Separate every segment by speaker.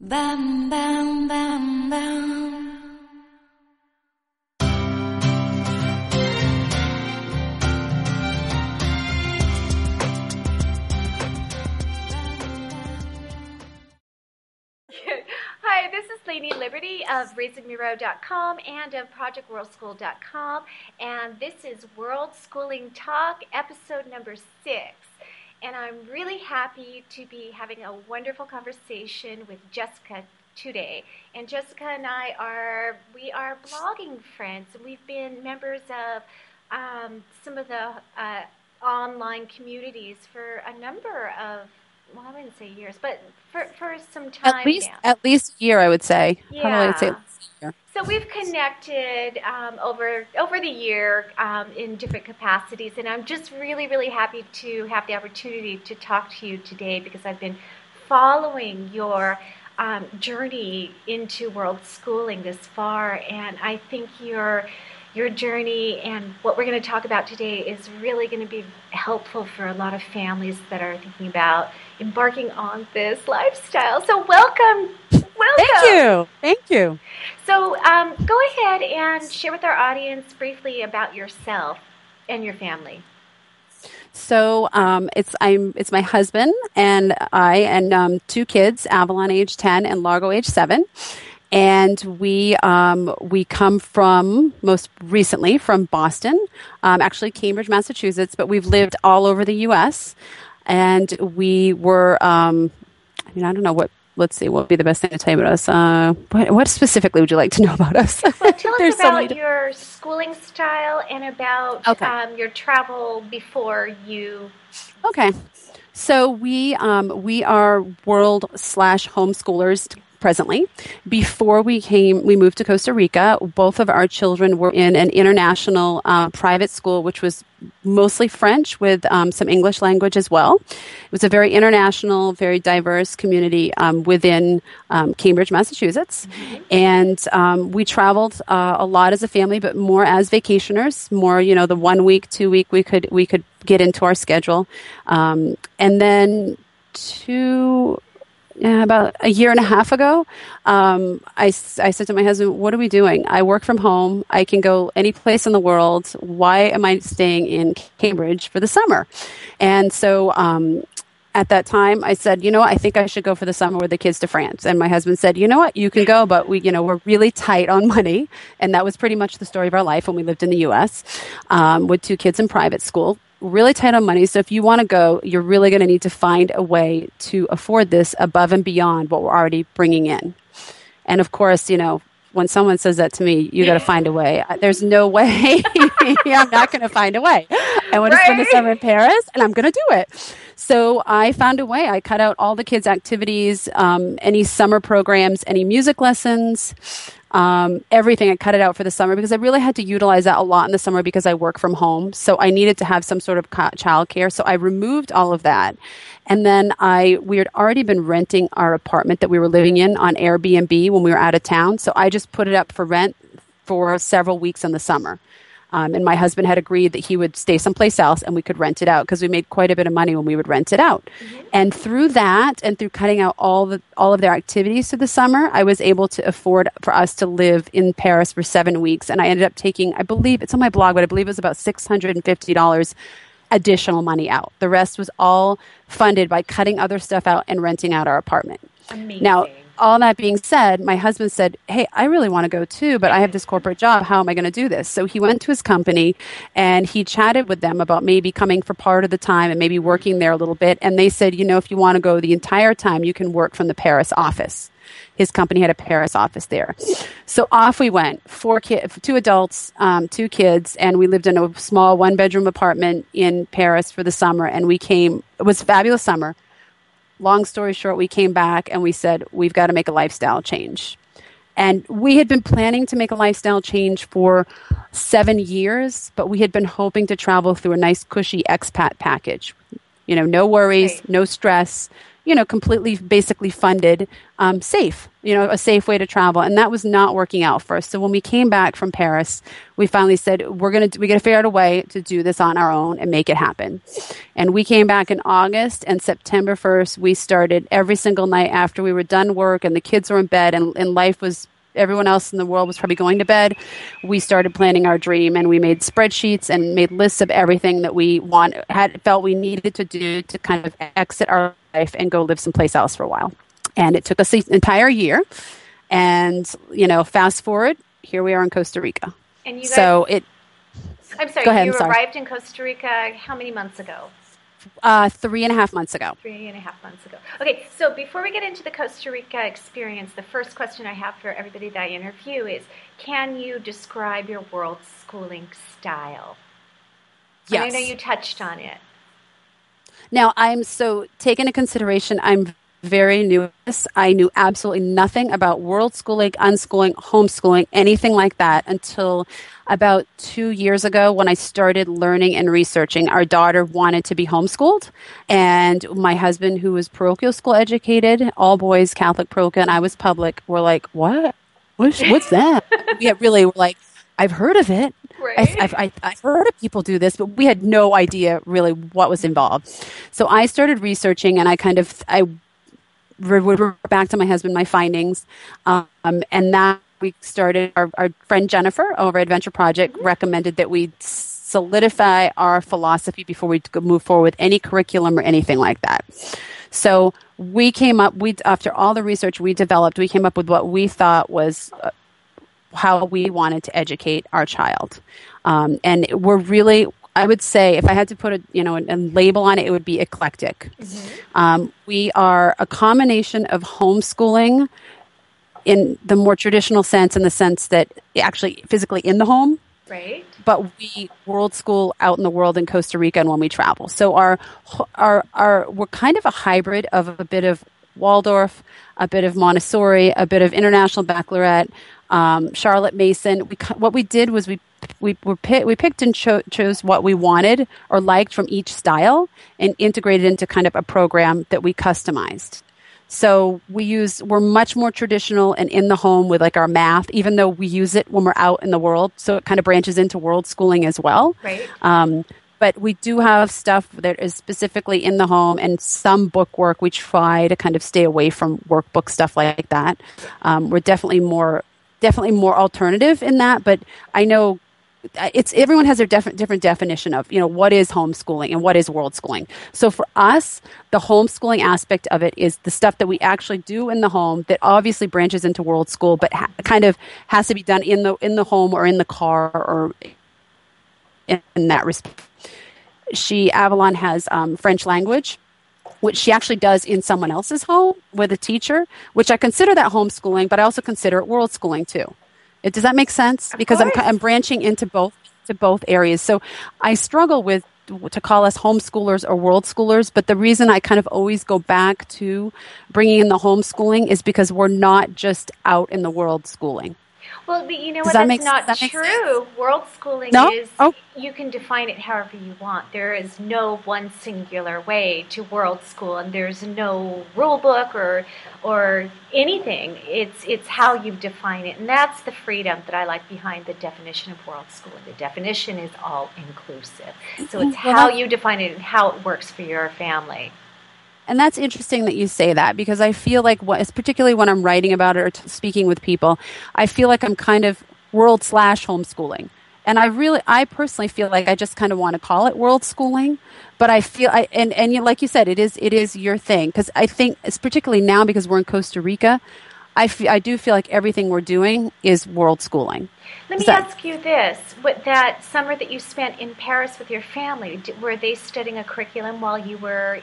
Speaker 1: Bam, bam, bam, bam.
Speaker 2: Hi, this is Lady Liberty of RaisingMeRow.com and of ProjectWorldSchool.com, and this is Worldschooling Talk, episode number 6. And I'm really happy to be having a wonderful conversation with Jessica today. And Jessica and I are blogging friends, and we've been members of some of the online communities for a number of, well, I wouldn't say years, but for some time now.
Speaker 3: At least a year, I would say.
Speaker 2: Yeah.
Speaker 3: Probably I'd say at least a year.
Speaker 2: So we've connected over the year in different capacities, and I'm just really, really happy to have the opportunity to talk to you today because I've been following your journey into world schooling this far, and I think your journey and what we're going to talk about today is really going to be helpful for a lot of families that are thinking about embarking on this lifestyle. So welcome.
Speaker 3: Thank you.
Speaker 2: So go ahead and share with our audience briefly about yourself and your family.
Speaker 3: So it's my husband and I and 2 kids, Avalon age 10 and Largo age 7. And we come from, most recently, from Boston, actually Cambridge, Massachusetts, but we've lived all over the U.S. And we were, I don't know let's see, what would be the best thing to tell you about us? What specifically would you like to know about us?
Speaker 2: Well, tell us about your schooling style and about your travel before you...
Speaker 3: Okay. So we are world/homeschoolers presently. Before we moved to Costa Rica. Both of our children were in an international private school, which was mostly French with some English language as well. It was a very international, very diverse community within Cambridge, Massachusetts. Mm-hmm. And we traveled a lot as a family, but more as vacationers, more, the 1 week, 2 week, we could get into our schedule. And then about a year and a half ago, I said to my husband, what are we doing? I work from home. I can go any place in the world. Why am I staying in Cambridge for the summer? And so at that time, I said, I think I should go for the summer with the kids to France. And my husband said, you know what, you can go, but we're really tight on money. And that was pretty much the story of our life when we lived in the U.S. With 2 kids in private school. Really tight on money. So if you want to go, you're really going to need to find a way to afford this above and beyond what we're already bringing in. And of course, when someone says that to me, you got to find a way. There's no way I'm not going to find a way. I want to spend the summer in Paris, and I'm going to do it. So I found a way. I cut out all the kids' activities, any summer programs, any music lessons, everything. I cut it out for the summer because I really had to utilize that a lot in the summer because I work from home. So I needed to have some sort of childcare. So I removed all of that. And then we had already been renting our apartment that we were living in on Airbnb when we were out of town. So I just put it up for rent for several weeks in the summer. And my husband had agreed that he would stay someplace else and we could rent it out because we made quite a bit of money when we would rent it out. Mm-hmm. And through that and through cutting out all of their activities through the summer, I was able to afford for us to live in Paris for 7 weeks. And I ended up taking, I believe, it's on my blog, but I believe it was about $650 additional money out. The rest was all funded by cutting other stuff out and renting out our apartment.
Speaker 2: Amazing.
Speaker 3: Now, all that being said, my husband said, hey, I really want to go too, but I have this corporate job. How am I going to do this? So he went to his company and he chatted with them about maybe coming for part of the time and maybe working there a little bit. And they said, if you want to go the entire time, you can work from the Paris office. His company had a Paris office there. So off we went, 2 adults, 2 kids, and we lived in a small 1-bedroom apartment in Paris for the summer. And it was a fabulous summer. Long story short, we came back and we said, we've got to make a lifestyle change. And we had been planning to make a lifestyle change for 7 years, but we had been hoping to travel through a nice, cushy expat package. No worries, no stress, completely basically funded, safe, a safe way to travel. And that was not working out for us. So when we came back from Paris, we finally said, we got to figure out a way to do this on our own and make it happen. And we came back in August, and September 1st, we started every single night after we were done work and the kids were in bed and life was, everyone else in the world was probably going to bed. We started planning our dream, and we made spreadsheets and made lists of everything that we felt we needed to do to kind of exit our life and go live someplace else for a while. And it took us an entire year. And, fast forward, here we are in Costa Rica.
Speaker 2: And you guys, I'm sorry,
Speaker 3: go ahead,
Speaker 2: you arrived in Costa Rica how many months ago?
Speaker 3: 3.5 months ago.
Speaker 2: 3.5 months ago. Okay, so before we get into the Costa Rica experience, the first question I have for everybody that I interview is, can you describe your world schooling style?
Speaker 3: Yes.
Speaker 2: And I know you touched on it.
Speaker 3: Now, take into consideration, I'm very new at this. I knew absolutely nothing about world schooling, unschooling, homeschooling, anything like that until about 2 years ago when I started learning and researching. Our daughter wanted to be homeschooled, and my husband, who was parochial school educated, all boys Catholic parochial, and I was public, were like, what? What's that? We really were like, I've heard of it.
Speaker 2: Right.
Speaker 3: I've heard of people do this, but we had no idea really what was involved. So I started researching, and I would report back to my husband my findings, and that we started. Our friend Jennifer over at Adventure Project recommended that we solidify our philosophy before we move forward with any curriculum or anything like that. So we came up. After all the research we came up with what we thought was how we wanted to educate our child, and we're really. I would say if I had to put a label on it, it would be eclectic. Mm-hmm. We are a combination of homeschooling in the more traditional sense, in the sense that actually physically in the home,
Speaker 2: right?
Speaker 3: But we world school out in the world in Costa Rica and when we travel. So we're kind of a hybrid of a bit of Waldorf, a bit of Montessori, a bit of International Baccalaureate, Charlotte Mason. What we did was we picked and chose what we wanted or liked from each style and integrated into kind of a program that we customized. So we're much more traditional and in the home with like our math, even though we use it when we're out in the world. So it kind of branches into world schooling as well.
Speaker 2: Right.
Speaker 3: But we do have stuff that is specifically in the home, and some book work. We try to kind of stay away from workbook stuff like that. We're definitely more alternative in that, but I know everyone has their different definition of what is homeschooling and what is world schooling. So for us, the homeschooling aspect of it is the stuff that we actually do in the home that obviously branches into world school, but kind of has to be done in the home or in the car or in that respect. Avalon has French language, which she actually does in someone else's home with a teacher, which I consider that homeschooling, but I also consider it world schooling too. Does that make sense? Because I'm branching into both areas. So I struggle to call us homeschoolers or world schoolers, but the reason I kind of always go back to bringing in the homeschooling is because we're not just out in the world schooling.
Speaker 2: Well, but you know what? That's not true. World schooling is, you can define it however you want. There is no one singular way to world school, and there's no rule book or anything. It's how you define it, and that's the freedom that I like behind the definition of world schooling. The definition is all inclusive. So it's how you define it and how it works for your family.
Speaker 3: And that's interesting that you say that, because I feel like, particularly when I'm writing about it or speaking with people, I feel like I'm kind of world/homeschooling. And I personally feel like I just kind of want to call it world schooling. But I feel, like you said, it is your thing. Because I think, it's particularly now because we're in Costa Rica, I do feel like everything we're doing is world schooling.
Speaker 2: Let me ask you this. That summer that you spent in Paris with your family, were they studying a curriculum while you were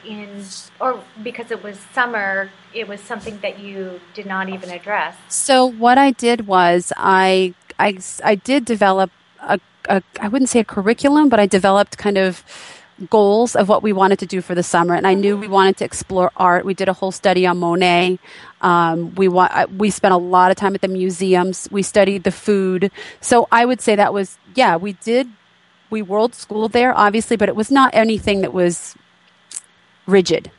Speaker 2: or because it was summer, it was something that you did not even address? So
Speaker 3: what I did was I did develop I wouldn't say a curriculum, but I developed kind of goals of what we wanted to do for the summer. And I knew we wanted to explore art. We did a whole study on Monet. We spent a lot of time at the museums. We studied the food. So I would say that was, we world schooled there, obviously, but it was not anything that was rigid.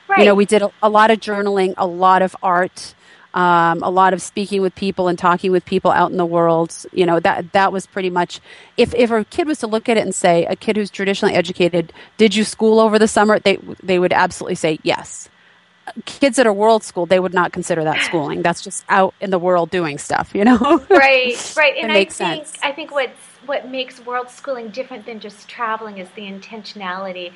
Speaker 2: Right.
Speaker 3: We did a lot of journaling, a lot of art, a lot of speaking with people and talking with people out in the world. That was pretty much, if a kid was to look at it and say, a kid who's traditionally educated, did you school over the summer? They would absolutely say yes. Kids that are world school, they would not consider that schooling. That's just out in the world doing stuff,
Speaker 2: Right, right. And
Speaker 3: It makes sense.
Speaker 2: I think what makes world schooling different than just traveling is the intentionality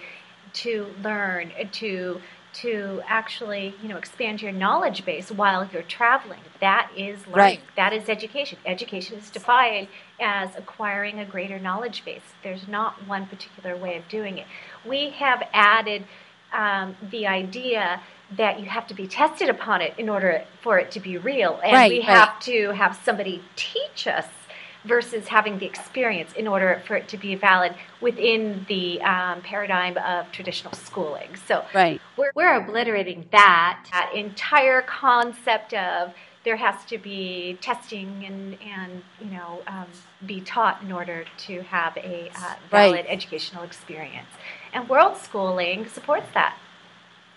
Speaker 2: to learn, to actually, expand your knowledge base while you're traveling. That is learning.
Speaker 3: Right.
Speaker 2: That is education. Education is defined as acquiring a greater knowledge base. There's not one particular way of doing it. We have added the idea that you have to be tested upon it in order for it to be real. And we have to have somebody teach us versus having the experience in order for it to be valid within the paradigm of traditional schooling. So we're obliterating that entire concept of there has to be testing and be taught in order to have a valid educational experience. And world schooling supports that.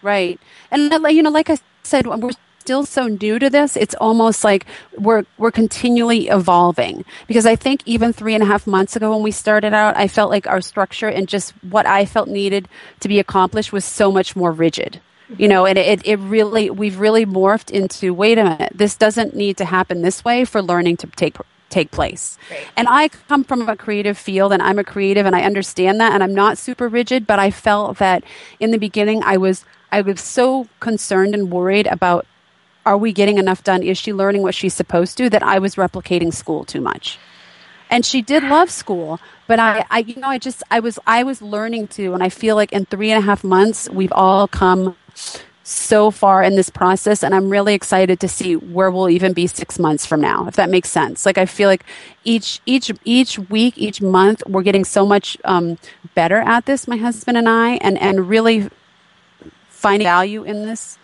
Speaker 3: Right. And, like I said, we're still so new to this. It's almost like we're continually evolving, because I think even 3.5 months ago when we started out, I felt like our structure and just what I felt needed to be accomplished was so much more rigid. And we've really morphed into, wait a minute, this doesn't need to happen this way for learning to take place.
Speaker 2: Right.
Speaker 3: And I come from a creative field, and I'm a creative, and I understand that, and I'm not super rigid, but I felt that in the beginning I was so concerned and worried about, are we getting enough done? Is she learning what she's supposed to? That I was replicating school too much. And she did love school, but I was learning to, and I feel like in 3.5 months, we've all come so far in this process, and I'm really excited to see where we'll even be 6 months from now, if that makes sense. Like, I feel like each week, each month, we're getting so much better at this, my husband and I, and really finding value in this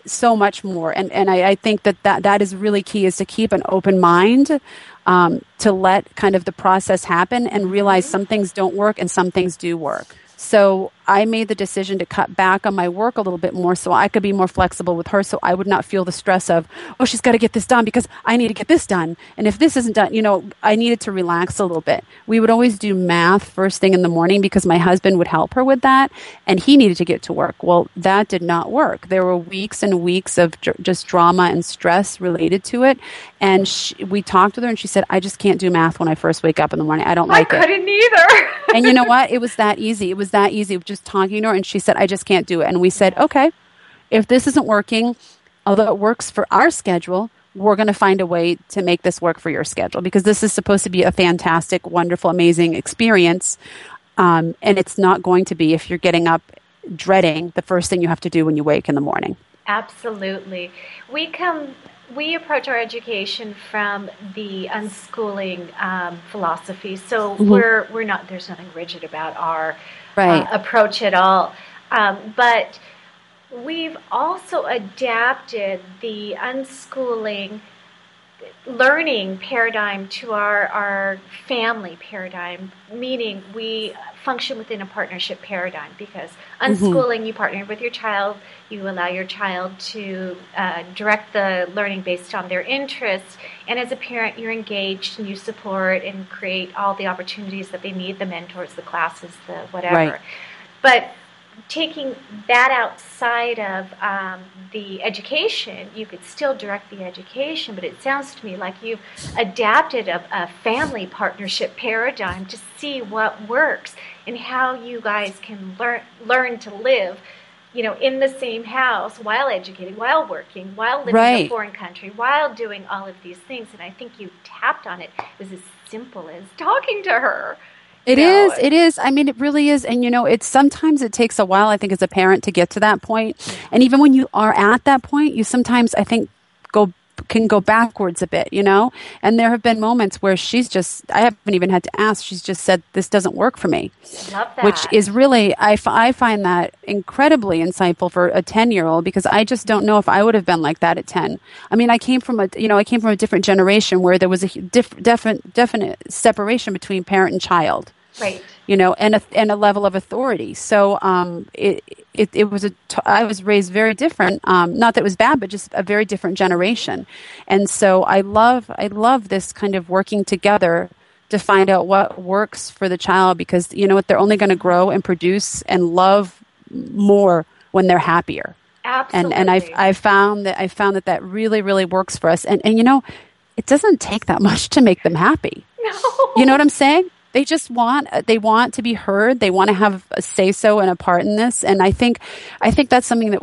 Speaker 3: so much more. And I think that is really key, is to keep an open mind, to let kind of the process happen and realize some things don't work and some things do work. So I made the decision to cut back on my work a little bit more so I could be more flexible with her, so I would not feel the stress of, oh, she's got to get this done because I need to get this done. And if this isn't done, I needed to relax a little bit. We would always do math first thing in the morning because my husband would help her with that, and he needed to get to work. Well, that did not work. There were weeks and weeks of just drama and stress related to it. And we talked with her, and she said, I just can't do math when I first wake up in the morning. I don't like it.
Speaker 2: I couldn't either.
Speaker 3: And you know what? It was that easy. It was that easy of just talking to her. And she said, I just can't do it. And we said, okay, if this isn't working, although it works for our schedule, we're going to find a way to make this work for your schedule, because this is supposed to be a fantastic, wonderful, amazing experience. And it's not going to be if you're getting up dreading the first thing you have to do when you wake in the morning.
Speaker 2: Absolutely. We approach our education from the unschooling philosophy. So we're not, there's nothing rigid about our approach at all. But we've also adapted the unschooling learning paradigm to our family paradigm, meaning we function within a partnership paradigm, because unschooling, you partner with your child, you allow your child to direct the learning based on their interests, and as a parent, you're engaged and you support and create all the opportunities that they need, the mentors, the classes, the whatever.
Speaker 3: Right.
Speaker 2: But taking that outside of the education, you could still direct the education, but it sounds to me like you've adapted a family partnership paradigm to see what works and how you guys can learn to live, in the same house while educating, while working, while living in a foreign country, while doing all of these things. And I think you tapped on it. It was as simple as talking to her.
Speaker 3: It is. I mean, it really is. And, sometimes it takes a while, I think, as a parent to get to that point. And even when you are at that point, you sometimes, I think, can go backwards a bit, And there have been moments where I haven't even had to ask. She's just said, this doesn't work for me.
Speaker 2: Love that.
Speaker 3: Which is really, I find that incredibly insightful for a 10-year-old, because I just don't know if I would have been like that at 10. I mean, I came from a different generation where there was a definite separation between parent and child.
Speaker 2: Right.
Speaker 3: And a level of authority. So I was raised very different. Not that it was bad, but just a very different generation. And so I love this kind of working together to find out what works for the child, because you know what, they're only going to grow and produce and love more when they're happier.
Speaker 2: Absolutely.
Speaker 3: And I found that really, really works for us. And it doesn't take that much to make them happy.
Speaker 2: No.
Speaker 3: You know what I'm saying? They just want to be heard. They want to have a say-so and a part in this. And I think that's something that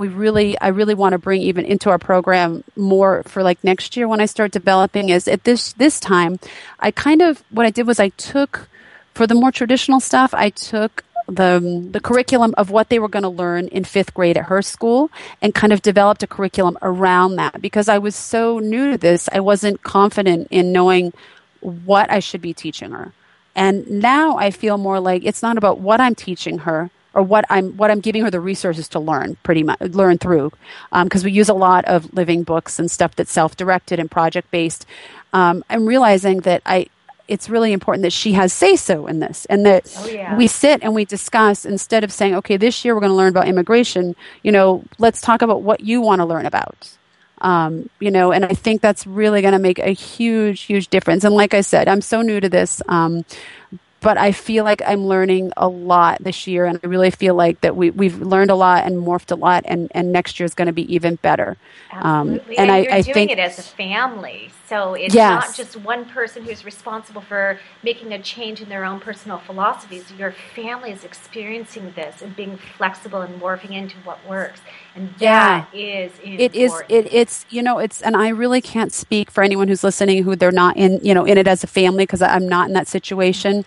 Speaker 3: I really want to bring even into our program more for like next year when I start developing. Is at this time, what I did was I took, for the more traditional stuff, I took the curriculum of what they were going to learn in 5th grade at her school and kind of developed a curriculum around that, because I was so new to this. I wasn't confident in knowing what I should be teaching her. And now I feel more like it's not about what I'm teaching her or what I'm giving her the resources to learn through, because we use a lot of living books and stuff that's self-directed and project-based. I'm realizing that it's really important that she has say-so in this, and that we sit and we discuss, instead of saying, okay, this year we're going to learn about immigration, let's talk about what you want to learn about. And I think that's really going to make a huge, huge difference. And like I said, I'm so new to this, but I feel like I'm learning a lot this year, and I really feel like that we've learned a lot and morphed a lot, and next year is going to be even better.
Speaker 2: Absolutely. And you're doing it as a family. So it's not just one person who's responsible for making a change in their own personal philosophies. Your family is experiencing this and being flexible and morphing into what works. And that is important. And I really can't speak for anyone who's listening who they're not in it as a family, because I'm not in that situation.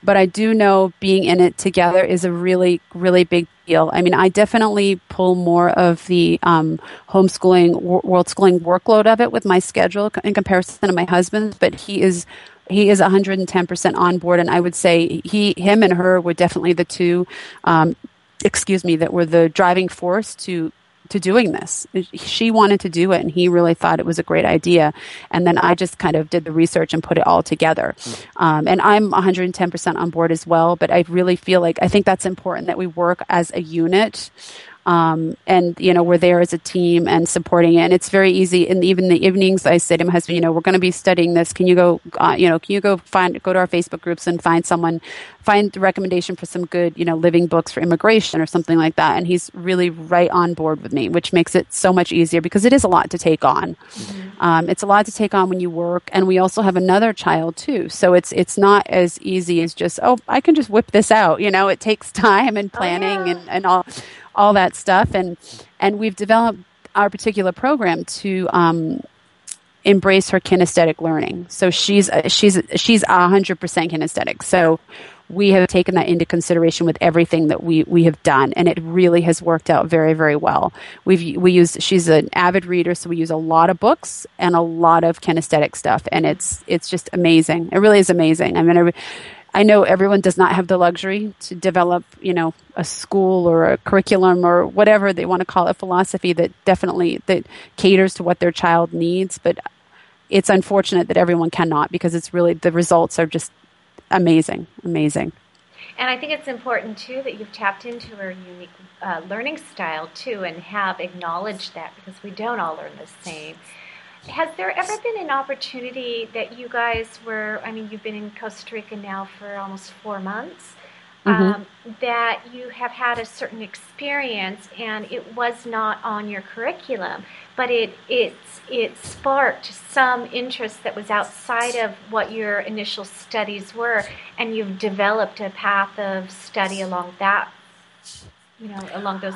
Speaker 2: But I do know being in it together is a really, really big deal. I mean, I definitely pull more of the homeschooling, Worldschooling workload of it with my schedule in comparison to my husband's, but he is 110% on board. And I would say him and her were definitely the two, that were the driving force to doing this. She wanted to do it, and he really thought it was a great idea. And then I just kind of did the research and put it all together. And I'm 110% on board as well, but I really feel like I think that's important, that we work as a unit. And we're there as a team and supporting it. And it's very easy. And even in the evenings, I say to my husband, we're going to be studying this. Can you go to our Facebook groups and find the recommendation for some good, living books for immigration or something like that. And he's really right on board with me, which makes it so much easier, because it is a lot to take on. Mm-hmm. It's a lot to take on when you work. And we also have another child too. So it's not as easy as just, I can just whip this out. It takes time and planning and all that stuff, and we've developed our particular program to embrace her kinesthetic learning. So she's 100% kinesthetic. So we have taken that into consideration with everything that we have done, and it really has worked out very, very well. She's an avid reader, so we use a lot of books and a lot of kinesthetic stuff, and it's just amazing. It really is amazing. I mean, I know everyone does not have the luxury to develop, a school or a curriculum or whatever they want to call it, philosophy that caters to what their child needs. But it's unfortunate that everyone cannot, because it's really, the results are just amazing. And I think it's important, too, that you've tapped into her unique learning style, too, and have acknowledged that, because we don't all learn the same. Has there ever been an opportunity that you guys you've been in Costa Rica now for almost 4 months, that you have had a certain experience and it was not on your curriculum, but it sparked some interest that was outside of what your initial studies were, and you've developed a path of study along those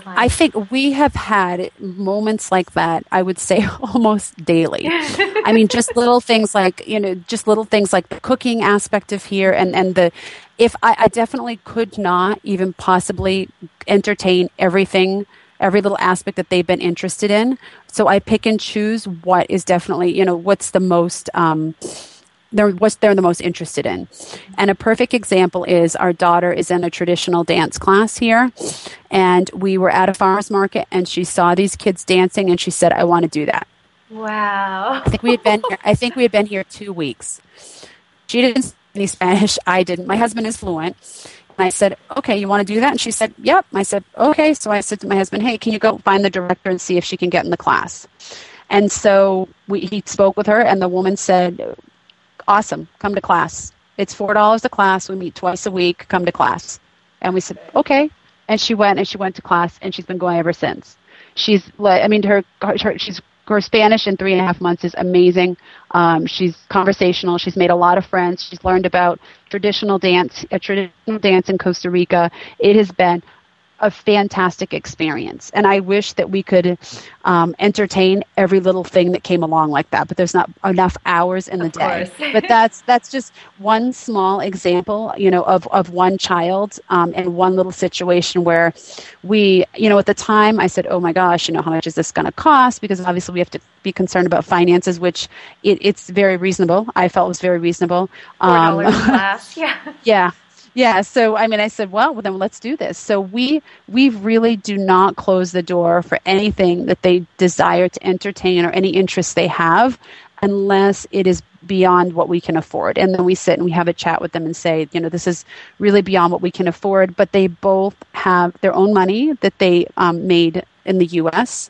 Speaker 2: lines?
Speaker 3: I think we have had moments like that, I would say almost daily. I mean, just little things like the cooking aspect of here, and if I definitely could not even possibly entertain every little aspect that they've been interested in. So I pick and choose what is definitely, what's the most, what they're the most interested in. And a perfect example is our daughter is in a traditional dance class here, and we were at a farmer's market, and she saw these kids dancing, and she said, I want to do that.
Speaker 2: Wow.
Speaker 3: I think we had been here 2 weeks. She didn't any Spanish. I didn't. My husband is fluent. And I said, okay, you want to do that? And she said, yep. I said, okay. So I said to my husband, hey, can you go find the director and see if she can get in the class? And so he spoke with her, and the woman said, awesome, come to class. It's $4 a class. We meet twice a week. Come to class. And we said, okay. And she went to class, and she's been going ever since. She's, I mean, her Spanish in 3.5 months is amazing. She's conversational. She's made a lot of friends. She's learned about traditional dance in Costa Rica. It has been a fantastic experience. And I wish that we could entertain every little thing that came along like that, but there's not enough hours in the day. But that's just one small example, of one child and one little situation where we, at the time I said, oh my gosh, how much is this going to cost? Because obviously we have to be concerned about finances, which it's very reasonable. I felt it was very reasonable.
Speaker 2: $4 a class, yeah.
Speaker 3: Yeah. Yeah. So, I said, well, then let's do this. So we really do not close the door for anything that they desire to entertain or any interest they have unless it is beyond what we can afford. And then we sit and we have a chat with them and say, this is really beyond what we can afford. But they both have their own money that they made in the U.S.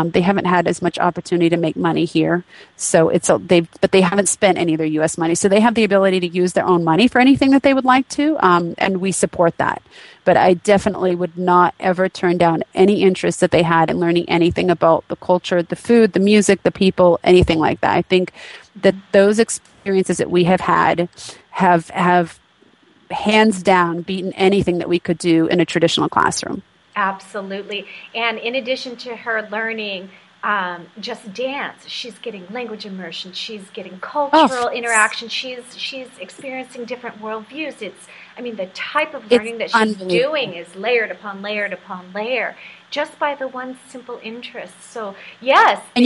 Speaker 3: They haven't had as much opportunity to make money here, so but they haven't spent any of their U.S. money, so they have the ability to use their own money for anything that they would like to, and we support that. But I definitely would not ever turn down any interest that they had in learning anything about the culture, the food, the music, the people, anything like that. I think that those experiences that we have had have hands down beaten anything that we could do in a traditional classroom.
Speaker 2: Absolutely. And in addition to her learning just dance, she's getting language immersion, she's getting cultural interaction, she's experiencing different worldviews. The type of learning that she's doing is layered upon layered upon layer, just by the one simple interest. So yes,
Speaker 3: and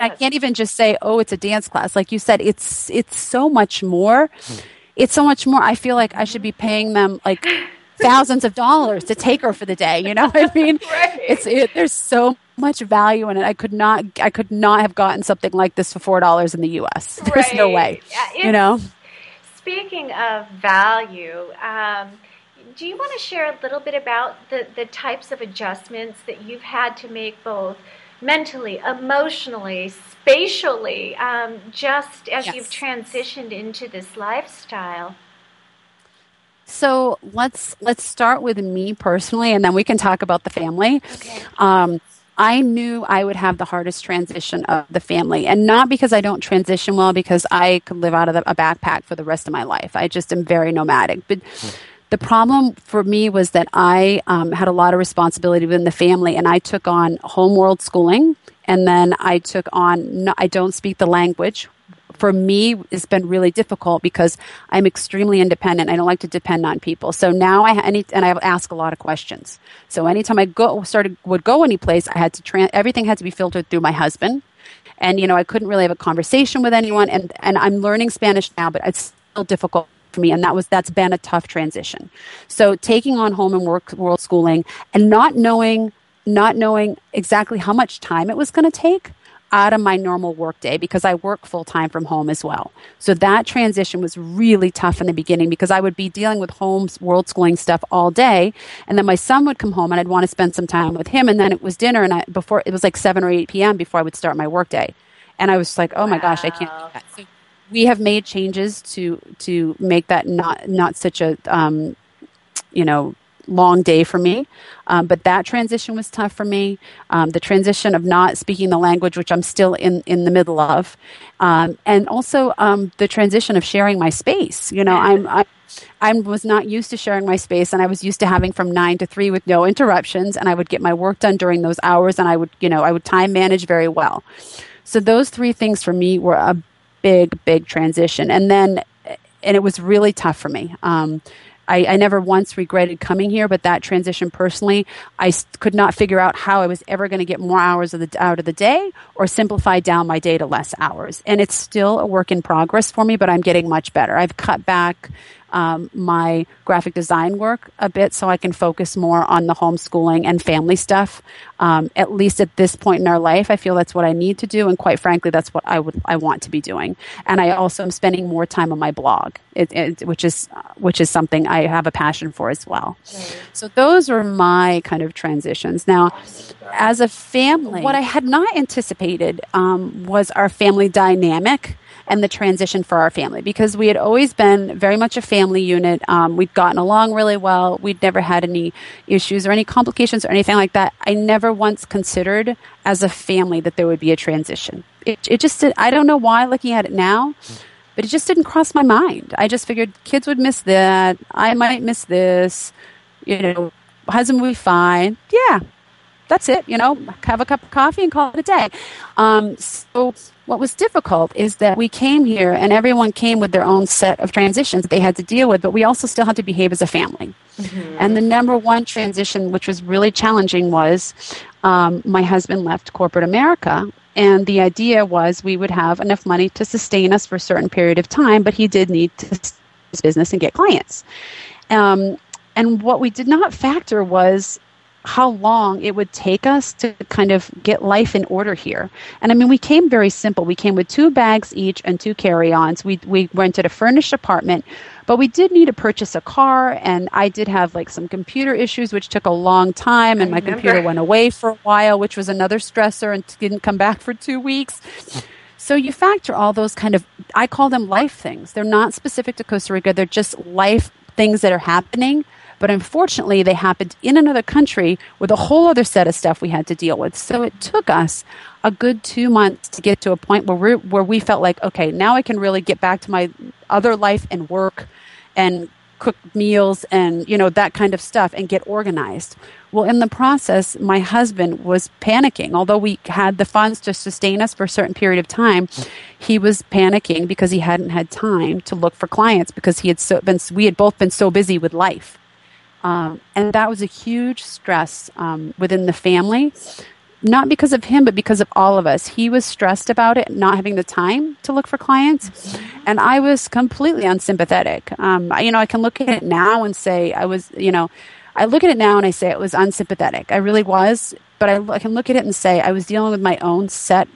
Speaker 3: I can't even just say, oh, it's a dance class. Like you said, it's so much more. It's so much more. I feel like I should be paying them like thousands of dollars to take her for the day. You know what I mean?
Speaker 2: Right.
Speaker 3: There's so much value in it. I could not have gotten something like this for $4 in the U.S. There's no way.
Speaker 2: Speaking of value, do you want to share a little bit about the types of adjustments that you've had to make, both mentally, emotionally, spatially, just as you've transitioned into this lifestyle?
Speaker 3: So let's start with me personally, and then we can talk about the family.
Speaker 2: Okay.
Speaker 3: I knew I would have the hardest transition of the family, and not because I don't transition well, because I could live out of a backpack for the rest of my life. I just am very nomadic. But the problem for me was that I had a lot of responsibility within the family, and I took on home world schooling, and then I took on, I don't speak the language. For me, it's been really difficult because I'm extremely independent. I don't like to depend on people. So now I ask a lot of questions. So anytime I would go any place, I had to everything had to be filtered through my husband, and I couldn't really have a conversation with anyone. And I'm learning Spanish now, but it's still difficult for me, and that's been a tough transition. So taking on home and world schooling and not knowing exactly how much time it was going to take out of my normal work day, because I work full time from home as well. So that transition was really tough in the beginning, because I would be dealing with home world schooling stuff all day, and then my son would come home and I'd want to spend some time with him, and then it was dinner, and before it was like 7 or 8 p.m. before I would start my work day, and I was like, oh my gosh, I can't do that. So we have made changes to make that not such a long day for me. But that transition was tough for me. The transition of not speaking the language, which I'm still in the middle of. And also the transition of sharing my space. I was not used to sharing my space, and I was used to having from 9 to 3 with no interruptions, and I would get my work done during those hours, and I would time manage very well. So those 3 things for me were a big transition. And it was really tough for me. I never once regretted coming here, but that transition personally, I could not figure out how I was ever going to get more hours out of the day or simplify down my day to less hours. And it's still a work in progress for me, but I'm getting much better. I've cut back my graphic design work a bit so I can focus more on the homeschooling and family stuff. At least at this point in our life, I feel that's what I need to do. And quite frankly, that's what I want to be doing. And I also am spending more time on my blog, which is something I have a passion for as well. Right. So those were my kind of transitions. Now, as a family, what I had not anticipated was our family dynamic and the transition for our family, because we had always been very much a family unit. We'd gotten along really well. We'd never had any issues or any complications or anything like that. I never once considered as a family that there would be a transition. It just did. I don't know why, looking at it now, but it just didn't cross my mind. I just figured kids would miss that. I might miss this. Husband would be fine. Yeah. That's it, have a cup of coffee and call it a day. So what was difficult is that we came here and everyone came with their own set of transitions that they had to deal with, but we also still had to behave as a family. Mm-hmm. And the number one transition, which was really challenging, was my husband left corporate America. And the idea was we would have enough money to sustain us for a certain period of time, but he did need to start his business and get clients. And what we did not factor was how long it would take us to kind of get life in order here. And I mean, we came very simple. We came with 2 bags each and 2 carry-ons. We rented a furnished apartment, but we did need to purchase a car, and I did have like some computer issues, which took a long time, and my computer went away for a while, which was another stressor, and didn't come back for 2 weeks. So you factor all those kind of, I call them life things. They're not specific to Costa Rica. They're just life things that are happening. But unfortunately, they happened in another country with a whole other set of stuff we had to deal with. So it took us a good 2 months to get to a point where we felt like, okay, now I can really get back to my other life and work and cook meals and, that kind of stuff and get organized. Well, in the process, my husband was panicking. Although we had the funds to sustain us for a certain period of time, he was panicking because he hadn't had time to look for clients because we had both been so busy with life. And that was a huge stress within the family, not because of him, but because of all of us. He was stressed about it, not having the time to look for clients, and I was completely unsympathetic. I can look at it now and say I was, I look at it now and I say it was unsympathetic. I really was, but I can look at it and say I was dealing with my own set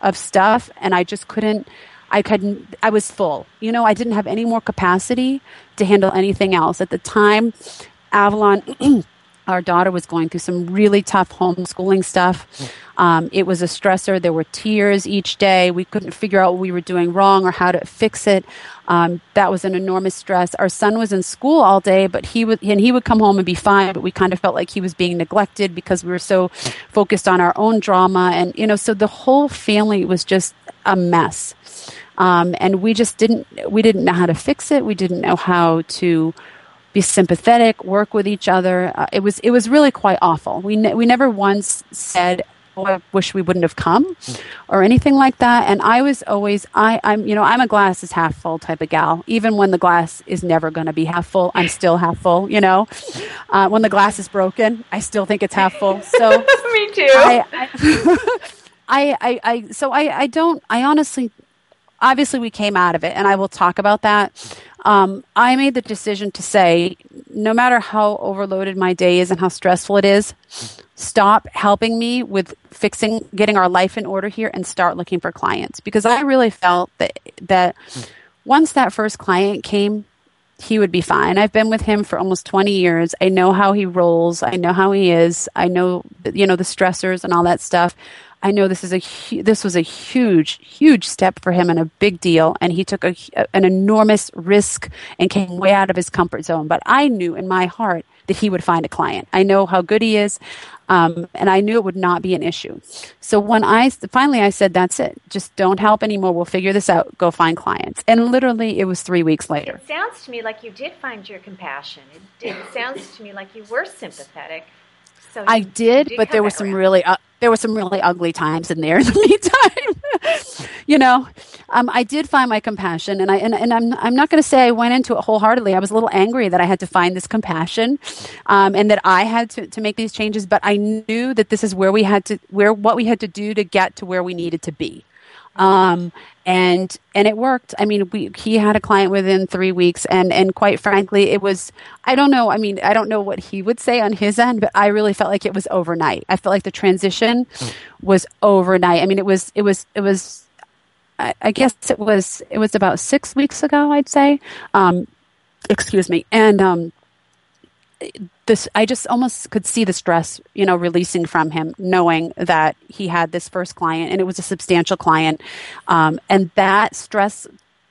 Speaker 3: of stuff, and I just couldn't. I was full. I didn't have any more capacity to handle anything else at the time. Avalon, our daughter, was going through some really tough homeschooling stuff. It was a stressor. There were tears each day. We couldn't figure out what we were doing wrong or how to fix it. That was an enormous stress. Our son was in school all day, but he would come home and be fine, but we kind of felt like he was being neglected because we were so focused on our own drama. And, so the whole family was just a mess. And we didn't know how to fix it. We didn't know how to be sympathetic, work with each other. It was really quite awful. We never once said, "Oh, I wish we wouldn't have come," or anything like that. And I was always, I'm a glass is half full type of gal. Even when the glass is never going to be half full, I'm still half full. When the glass is broken, I still think it's half full. So
Speaker 2: me too.
Speaker 3: I honestly, obviously we came out of it, and I will talk about that. I made the decision to say, no matter how overloaded my day is and how stressful it is, stop helping me with getting our life in order here and start looking for clients. Because I really felt that once that first client came, he would be fine. I've been with him for almost 20 years. I know how he rolls. I know how he is. I know, the stressors and all that stuff. I know this was a huge, huge step for him and a big deal, and he took an enormous risk and came way out of his comfort zone. But I knew in my heart that he would find a client. I know how good he is, and I knew it would not be an issue. So when I said, that's it. Just don't help anymore. We'll figure this out. Go find clients. And literally, it was 3 weeks later.
Speaker 2: It sounds to me like you did find your compassion. It sounds to me like you were sympathetic. So
Speaker 3: I did, but there were some really ugly times in there in the meantime. I did find my compassion, and I'm not going to say I went into it wholeheartedly. I was a little angry that I had to find this compassion, and that I had to make these changes. But I knew that this is what we had to do to get to where we needed to be. And it worked. I mean, he had a client within 3 weeks, and quite frankly, it was, I don't know. I mean, I don't know what he would say on his end, but I really felt like it was overnight. I felt like the transition was overnight. I mean, it was, I guess it was about 6 weeks ago, I'd say. Excuse me. And, I just almost could see the stress, releasing from him, knowing that he had this first client and it was a substantial client. And that stress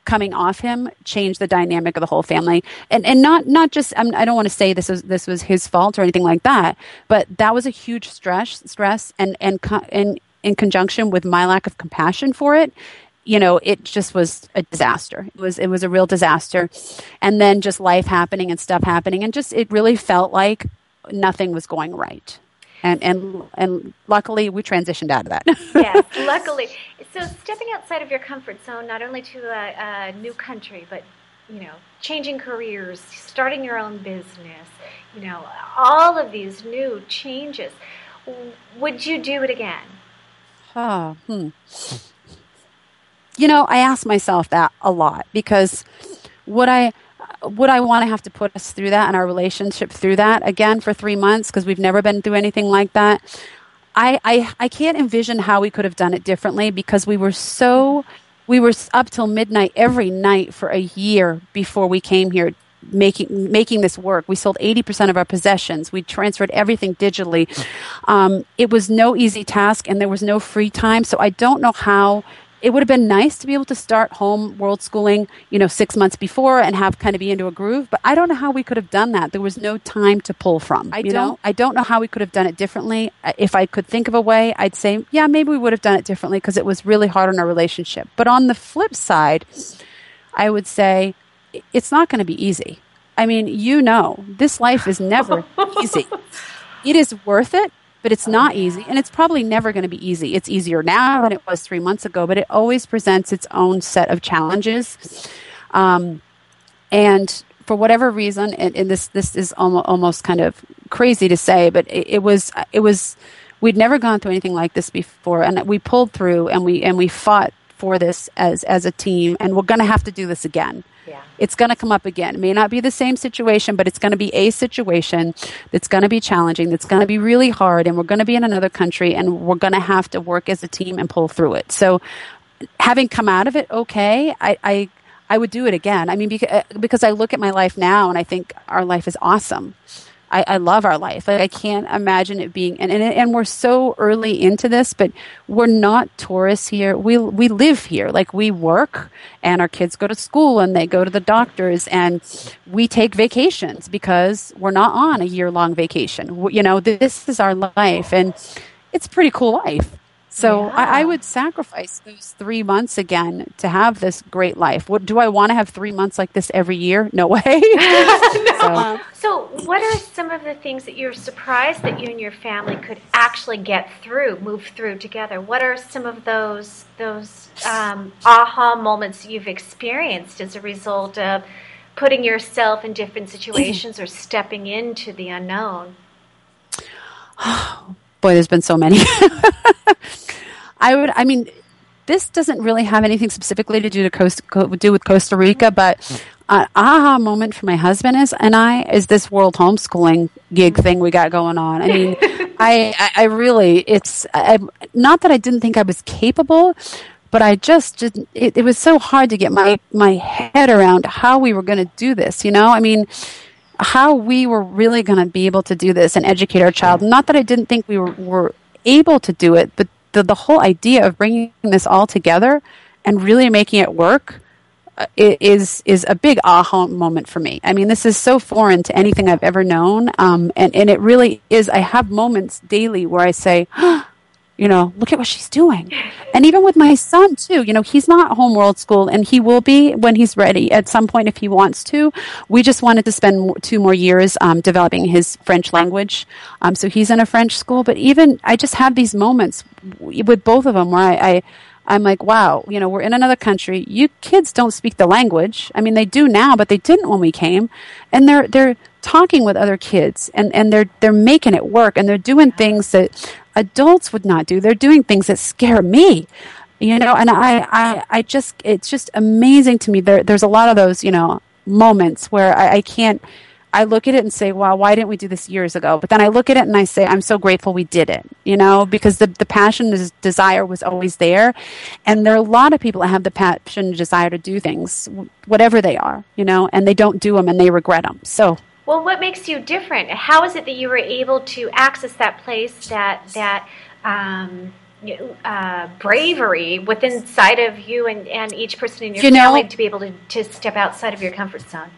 Speaker 3: coming off him changed the dynamic of the whole family. And not just, I don't want to say this was his fault or anything like that, but that was a huge stress and in conjunction with my lack of compassion for it. It just was a disaster. It was a real disaster. And then just life happening and stuff happening, and just it really felt like nothing was going right. And luckily we transitioned out of that.
Speaker 2: Yes, luckily. So stepping outside of your comfort zone, not only to a new country, but changing careers, starting your own business, all of these new changes. Would you do it again?
Speaker 3: I ask myself that a lot, because would I want to have to put us through that and our relationship through that again for 3 months, because we've never been through anything like that? I can't envision how we could have done it differently, because we were up till midnight every night for a year before we came here, making this work. We sold 80% of our possessions. We transferred everything digitally. It was no easy task, and there was no free time. So I don't know how. It would have been nice to be able to start home world schooling, 6 months before and have kind of be into a groove. But I don't know how we could have done that. There was no time to pull from. I don't know how we could have done it differently. If I could think of a way, I'd say, yeah, maybe we would have done it differently, because it was really hard on our relationship. But on the flip side, I would say it's not going to be easy. I mean, this life is never easy. It is worth it. But it's not easy, and it's probably never going to be easy. It's easier now than it was 3 months ago, but it always presents its own set of challenges. And for whatever reason, and this is almost kind of crazy to say, but it was we'd never gone through anything like this before, and we pulled through, and we fought for this as a team, and we're going to have to do this again. Yeah. It's going to come up again. It may not be the same situation, but it's going to be a situation that's going to be challenging, that's going to be really hard, and we're going to be in another country, and we're going to have to work as a team and pull through it. So having come out of it okay, I would do it again. I mean, because I look at my life now, and I think our life is awesome. I love our life. Like, I can't imagine it being, and we're so early into this, but we're not tourists here. We live here. Like, we work, and our kids go to school, and they go to the doctors, and we take vacations because we're not on a year-long vacation. This is our life, and it's a pretty cool life. So yeah. I would sacrifice those 3 months again to have this great life. Do I want to have 3 months like this every year? No way.
Speaker 2: No. So what are some of the things that you're surprised that you and your family could actually move through together? What are some of those aha moments you've experienced as a result of putting yourself in different situations or stepping into the unknown?
Speaker 3: Boy, there's been so many. This doesn't really have anything specifically to do with Costa Rica, but an aha moment for my husband is this world homeschooling gig thing we got going on. I mean, I really, it's not that I didn't think I was capable, but I just didn't. It was so hard to get my head around how we were going to do this. I mean, how we were really going to be able to do this and educate our child. Not that I didn't think we were able to do it, but the whole idea of bringing this all together and really making it work is a big aha moment for me. I mean, this is so foreign to anything I've ever known, and it really is. I have moments daily where I say, look at what she's doing. And even with my son, too, he's not home world school, and he will be when he's ready at some point if he wants to. We just wanted to spend 2 more years developing his French language. So he's in a French school. But even I just have these moments with both of them where I'm like, wow, we're in another country. You kids don't speak the language. I mean, they do now, but they didn't when we came. And they're talking with other kids, and they're making it work, and they're doing things that adults would not do. They're doing things that scare me. And I just, it's just amazing to me. There's a lot of those, moments where I can't, I look at it and say, wow, why didn't we do this years ago? But then I look at it and I say, I'm so grateful we did it, because the passion, the desire was always there. And there are a lot of people that have the passion and desire to do things, whatever they are, and they don't do them and they regret them. So.
Speaker 2: Well, what makes you different? How is it that you were able to access that place, that bravery within inside of you and each person in your family to be able to step outside of your comfort zone?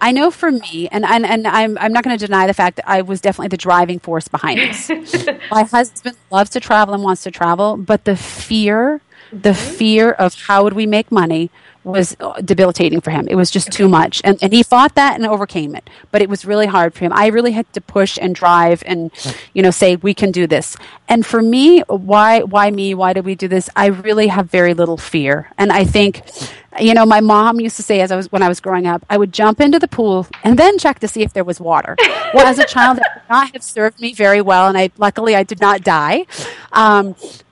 Speaker 3: I know for me, and I'm not going to deny the fact that I was definitely the driving force behind this. My husband loves to travel and wants to travel, but the fear of how would we make money was debilitating for him. It was just too much. And he fought that and overcame it. But it was really hard for him. I really had to push and drive and, say, we can do this. And for me, why me? Why did we do this? I really have very little fear. And I think, my mom used to say when I was growing up, I would jump into the pool and then check to see if there was water. Well, as a child, that would not have served me very well. And luckily I did not die.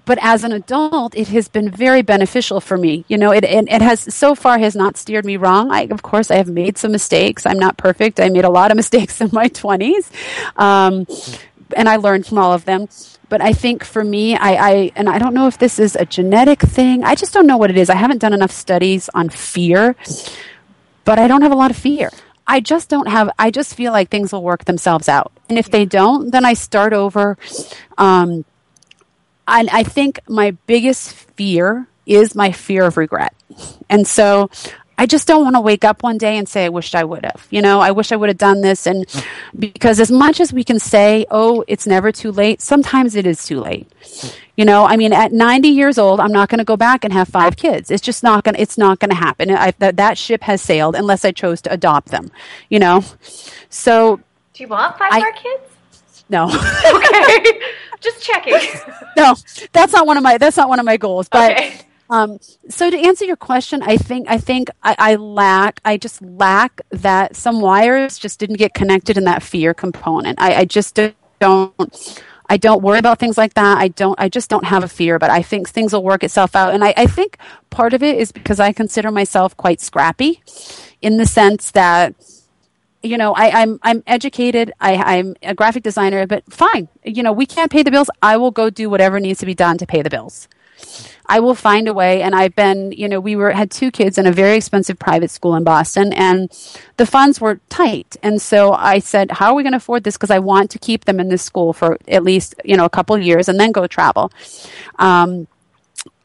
Speaker 3: But as an adult, it has been very beneficial for me. It has so far has not steered me wrong. Of course, I have made some mistakes. I'm not perfect. I made a lot of mistakes in my 20s. And I learned from all of them. But I think for me, I don't know if this is a genetic thing. I just don't know what it is. I haven't done enough studies on fear, but I don't have a lot of fear. I just feel like things will work themselves out. And if they don't, then I start over. I think my biggest fear is my fear of regret. And so I just don't want to wake up one day and say, I wished I would have. I wish I would have done this. And because as much as we can say, oh, it's never too late, sometimes it is too late. At 90 years old, I'm not going to go back and have 5 kids. It's just not going to happen. That ship has sailed unless I chose to adopt them, So. Do
Speaker 2: you want 5 more kids?
Speaker 3: No.
Speaker 2: Okay. Just checking.
Speaker 3: No, that's not one of my goals. But okay. So to answer your question, I think I just lack that some wires just didn't get connected in that fear component. I just don't worry about things like that. I just don't have a fear, but I think things will work itself out. And I think part of it is because I consider myself quite scrappy in the sense that I'm educated. I'm a graphic designer, but fine. We can't pay the bills. I will go do whatever needs to be done to pay the bills. I will find a way. And I've been, we had 2 kids in a very expensive private school in Boston, and the funds were tight. And so I said, how are we going to afford this? Because I want to keep them in this school for at least, a couple of years and then go travel.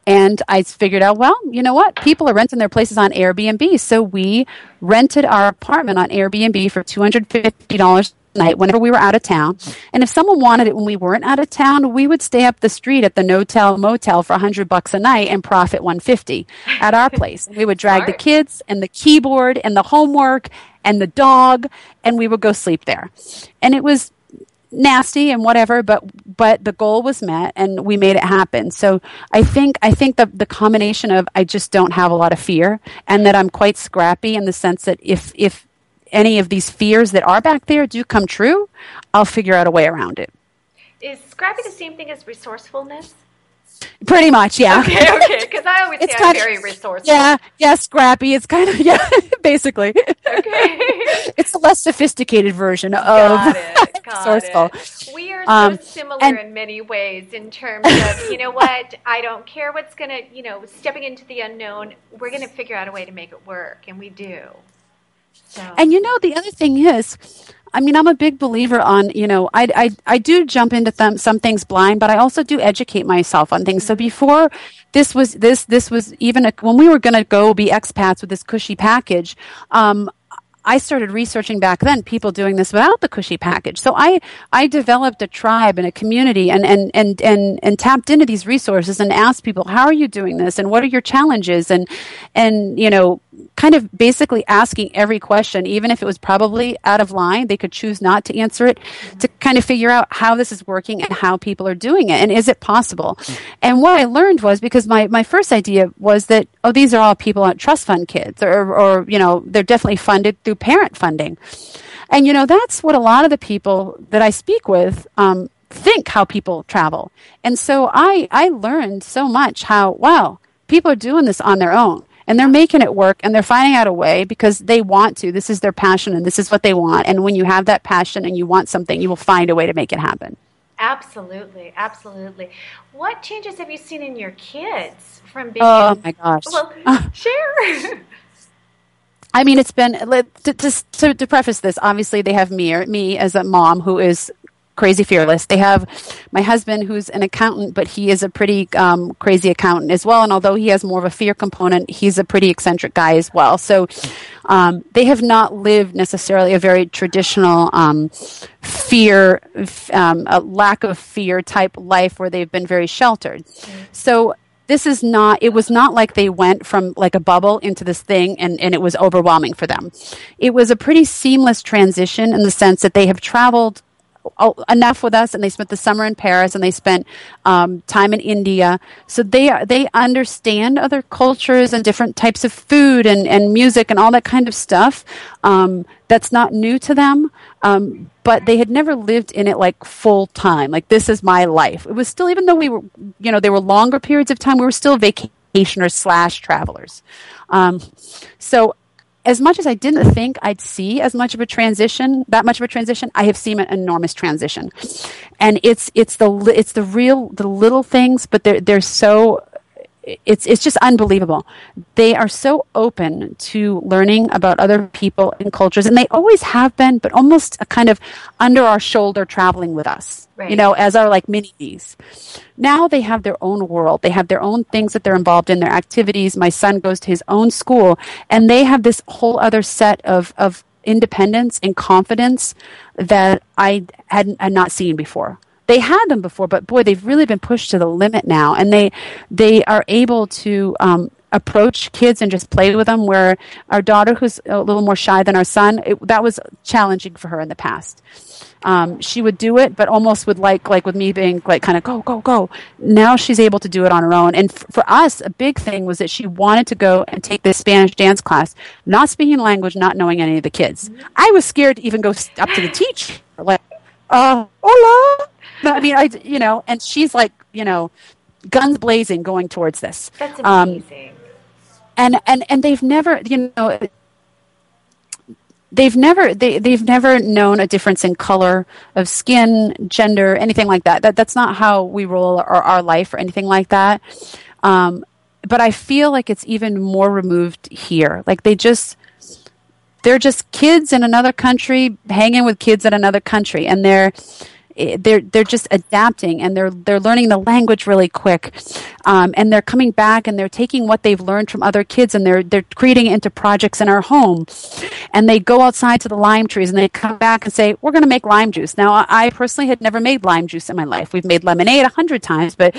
Speaker 3: And I figured out, well, you know what? People are renting their places on Airbnb. So we rented our apartment on Airbnb for $250 a night whenever we were out of town. And if someone wanted it when we weren't out of town, we would stay up the street at the No-Tel Motel for $100 a night and profit $150 at our place. And we would drag the kids and the keyboard and the homework and the dog, and we would go sleep there. And it was nasty and whatever, but the goal was met and we made it happen. So I think the combination of I just don't have a lot of fear and that I'm quite scrappy in the sense that if any of these fears that are back there do come true, I'll figure out a way around it.
Speaker 2: Is scrappy the same thing as resourcefulness?
Speaker 3: Pretty much, yeah.
Speaker 2: Okay, because I always say I'm very resourceful.
Speaker 3: Yeah, scrappy. It's kind of, basically. Okay. It's a less sophisticated version of
Speaker 2: Got resourceful.
Speaker 3: It.
Speaker 2: We are so similar in many ways in terms of, what, I don't care what's going to, stepping into the unknown, we're going to figure out a way to make it work, and we do. So.
Speaker 3: And the other thing is, I'm a big believer on, I do jump into some things blind, but I also do educate myself on things. So before this was even when we were going to go be expats with this cushy package, I started researching back then people doing this without the cushy package. So I developed a tribe and a community and tapped into these resources and asked people, how are you doing this? And what are your challenges? And kind of basically asking every question, even if it was probably out of line. They could choose not to answer it, to kind of figure out how this is working and how people are doing it, and is it possible. And what I learned was, because my first idea was that, oh, these are all people at trust fund kids, or they're definitely funded through parent funding. And that's what a lot of the people that I speak with think, how people travel. And so I learned so much how, wow, people are doing this on their own. And they're making it work, and they're finding out a way because they want to. This is their passion, and this is what they want. And when you have that passion and you want something, you will find a way to make it happen.
Speaker 2: Absolutely, absolutely. What changes have you seen in your kids from being?
Speaker 3: Oh my gosh!
Speaker 2: Well, share.
Speaker 3: I mean, it's been to preface this. Obviously, they have me as a mom who is crazy fearless. They have my husband, who's an accountant, but he is a pretty crazy accountant as well. And although he has more of a fear component, he's a pretty eccentric guy as well. So they have not lived necessarily a very traditional fear, a lack of fear type life where they've been very sheltered. So it was not like they went from like a bubble into this thing and it was overwhelming for them. It was a pretty seamless transition in the sense that they have traveled enough with us, and they spent the summer in Paris, and they spent time in India. So they understand other cultures and different types of food and music and all that kind of stuff. That's not new to them, but they had never lived in it like full time. Like, this is my life. It was still, even though we were, there were longer periods of time, we were still vacationers / travelers. So as much as I didn't think I'd see that much of a transition, I have seen an enormous transition. And it's the little things, but they're so, it's just unbelievable. They are so open to learning about other people and cultures, and they always have been, but almost a kind of under our shoulder traveling with us,
Speaker 2: right,
Speaker 3: as our like mini-me's. Now they have their own world. They have their own things that they're involved in, their activities. My son goes to his own school, and they have this whole other set of independence and confidence that I had not seen before. They had them before, but boy, they've really been pushed to the limit now, and they are able to approach kids and just play with them, where our daughter, who's a little more shy than our son, that was challenging for her in the past. She would do it, but almost with like with me being like kind of go, go, go. Now she's able to do it on her own. And for us, a big thing was that she wanted to go and take this Spanish dance class, not speaking the language, not knowing any of the kids. I was scared to even go up to the teacher, like, hola. I mean, and she's like, guns blazing going towards this.
Speaker 2: That's amazing.
Speaker 3: And they've never, they've never known a difference in color of skin, gender, anything like that. That's not how we roll our life or anything like that. But I feel like it's even more removed here. Like they're just kids in another country hanging with kids in another country, and they're just adapting, and they're learning the language really quick, and they're coming back and they're taking what they've learned from other kids, and they're creating it into projects in our home, and they go outside to the lime trees and they come back and say, we're going to make lime juice. Now, I personally had never made lime juice in my life. We've made lemonade 100 times, but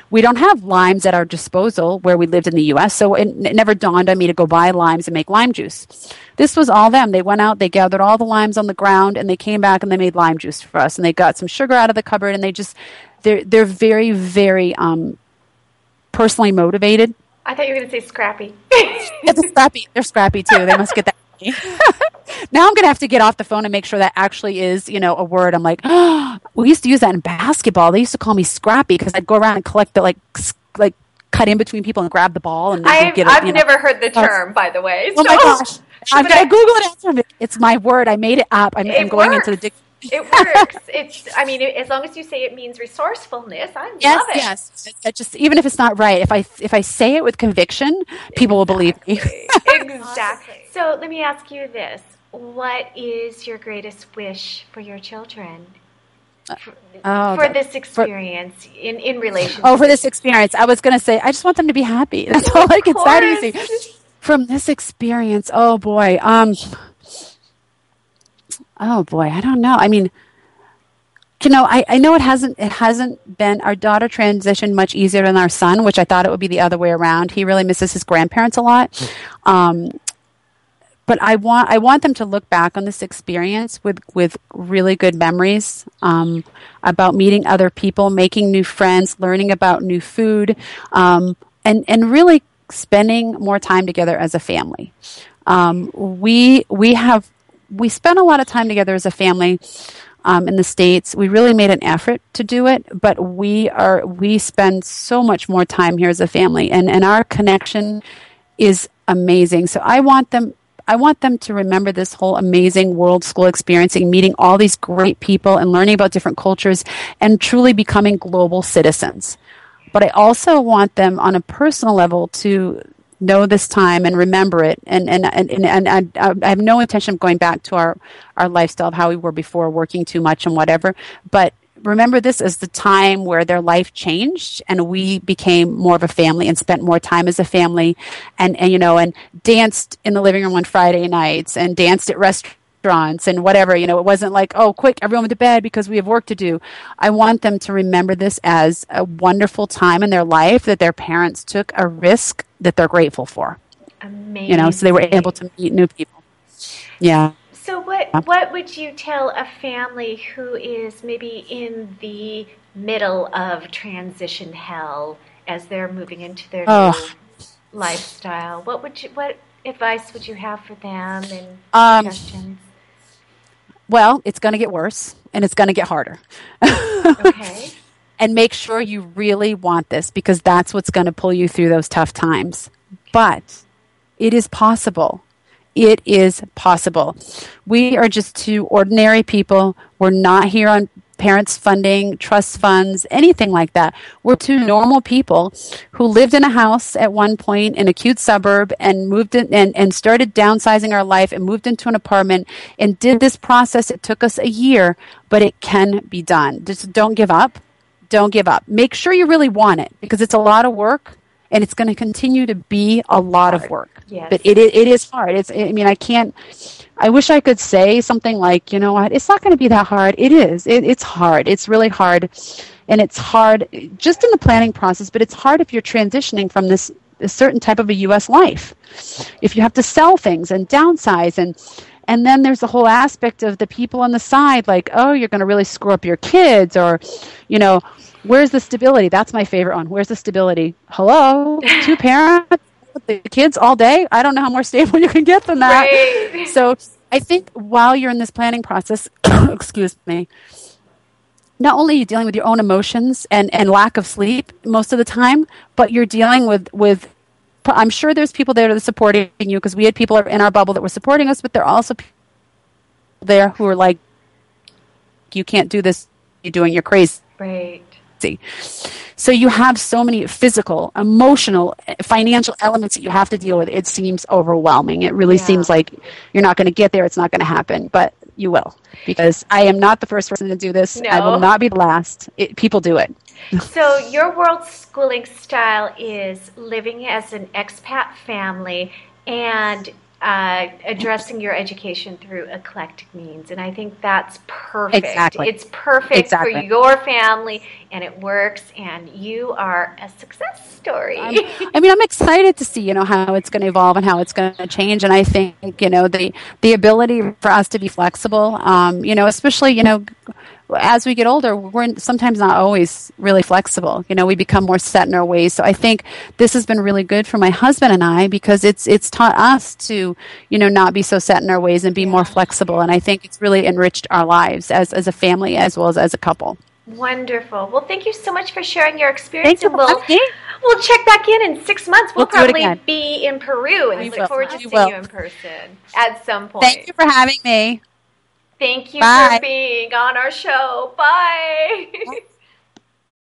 Speaker 3: we don't have limes at our disposal where we lived in the U.S., so it never dawned on me to go buy limes and make lime juice. This was all them. They went out, they gathered all the limes on the ground, and they came back and they made lime juice for us, and they got some sugar out of the cupboard, and they're very, very personally motivated.
Speaker 2: I thought you were going to say scrappy.
Speaker 3: They're scrappy too. They must get that. Now I'm going to have to get off the phone and make sure that actually is, a word. I'm like, we used to use that in basketball. They used to call me scrappy because I'd go around and collect the like cut in between people and grab the ball. And
Speaker 2: I've never heard the term, by the way.
Speaker 3: Oh my gosh. I'm going to Google it after. It's my word. I made it up. I'm going into the dictionary.
Speaker 2: It works. As long as you say it means resourcefulness, I love it.
Speaker 3: Yes. Just even if it's not right, if I say it with conviction, people will believe me.
Speaker 2: Exactly. So let me ask you this: what is your greatest wish for your children? For this experience in relation.
Speaker 3: For this experience, I was going to say I just want them to be happy. That's all. Like it's that easy. From this experience, oh boy, I don't know. I mean, I know it hasn't been, our daughter transitioned much easier than our son, which I thought it would be the other way around. He really misses his grandparents a lot. But I want them to look back on this experience with really good memories, about meeting other people, making new friends, learning about new food, and really spending more time together as a family. We spent a lot of time together as a family in the States. We really made an effort to do it, but we spend so much more time here as a family, and our connection is amazing. So I want them to remember this whole amazing world school experience, meeting all these great people and learning about different cultures and truly becoming global citizens. But I also want them on a personal level to know this time and remember it. And I have no intention of going back to our lifestyle of how we were before, working too much and whatever. But remember this as the time where their life changed and we became more of a family and spent more time as a family, and danced in the living room on Friday nights and danced at restaurants and whatever. It wasn't like, oh, quick, everyone went to bed because we have work to do. I want them to remember this as a wonderful time in their life that their parents took a risk that they're grateful for.
Speaker 2: Amazing.
Speaker 3: So they were able to meet new people. Yeah.
Speaker 2: So what would you tell a family who is maybe in the middle of transition hell as they're moving into their new lifestyle? What advice would you have for them and suggestions?
Speaker 3: Well, it's going to get worse and it's going to get harder.
Speaker 2: Okay.
Speaker 3: And make sure you really want this, because that's what's going to pull you through those tough times. But it is possible. It is possible. We are just two ordinary people. We're not here on parents' funding, trust funds, anything like that. We're two normal people who lived in a house at one point in a cute suburb and moved in and started downsizing our life and moved into an apartment and did this process. It took us a year, but it can be done. Just don't give up. Don't give up. Make sure you really want it, because it's a lot of work. And it's going to continue to be a lot of work.
Speaker 2: Yes.
Speaker 3: But it is hard. I wish I could say something like, what, it's not going to be that hard. It is. It's hard. It's really hard. And it's hard just in the planning process, but it's hard if you're transitioning from this a certain type of a U.S. life. If you have to sell things and downsize, and then there's the whole aspect of the people on the side, like, oh, you're going to really screw up your kids, or, where's the stability? That's my favorite one. Where's the stability? Hello? Two parents with the kids all day? I don't know how more stable you can get than that.
Speaker 2: Right.
Speaker 3: So I think while you're in this planning process, excuse me, not only are you dealing with your own emotions and lack of sleep most of the time, but you're dealing with I'm sure there's people there that are supporting you, because we had people in our bubble that were supporting us, but there are also people there who are like, you can't do this, you're doing, you're crazy.
Speaker 2: Right.
Speaker 3: So you have so many physical, emotional, financial elements that you have to deal with. It seems overwhelming. It really seems like you're not going to get there. It's not going to happen, but you will, because I am not the first person to do this. No. I will not be the last. People do it.
Speaker 2: So your world schooling style is living as an expat family and addressing your education through eclectic means. And I think that's perfect.
Speaker 3: Exactly.
Speaker 2: It's perfect for your family, and it works, and you are a success story.
Speaker 3: I'm excited to see, how it's going to evolve and how it's going to change. And I think, the ability for us to be flexible, especially, as we get older, we're sometimes not always really flexible. We become more set in our ways. So I think this has been really good for my husband and I, because it's taught us to, not be so set in our ways and be more flexible. And I think it's really enriched our lives as a family as well as a couple.
Speaker 2: Wonderful. Well, thank you so much for sharing your experience.
Speaker 3: Thank you.
Speaker 2: We'll check back in 6 months. We'll probably be in Peru, and
Speaker 3: We
Speaker 2: look forward to seeing you in person at some point.
Speaker 3: Thank you for having me.
Speaker 2: Thank you
Speaker 3: Bye.
Speaker 2: for being on our show. Bye.